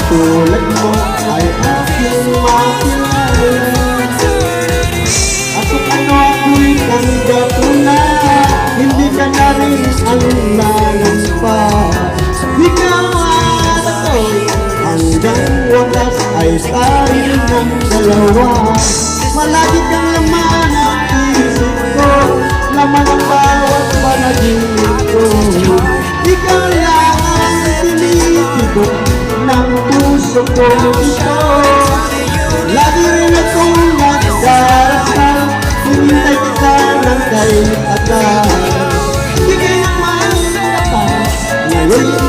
tulad mo ay aking makilala. At kung ano ako'y tanggap mo na, hindi ka na rin ang lalampa. Ikaw at ako'y hanggang wakas ay tayo ng dalawa. Malagi kang laman ang isip ko, laman ang bawat panaginip ko. Ikaw lang ang tinitibok ng puso ko ito. Lagi rin akong nagdarasal, hinintay kita ng kay tagal. Hindi naman kita ngayon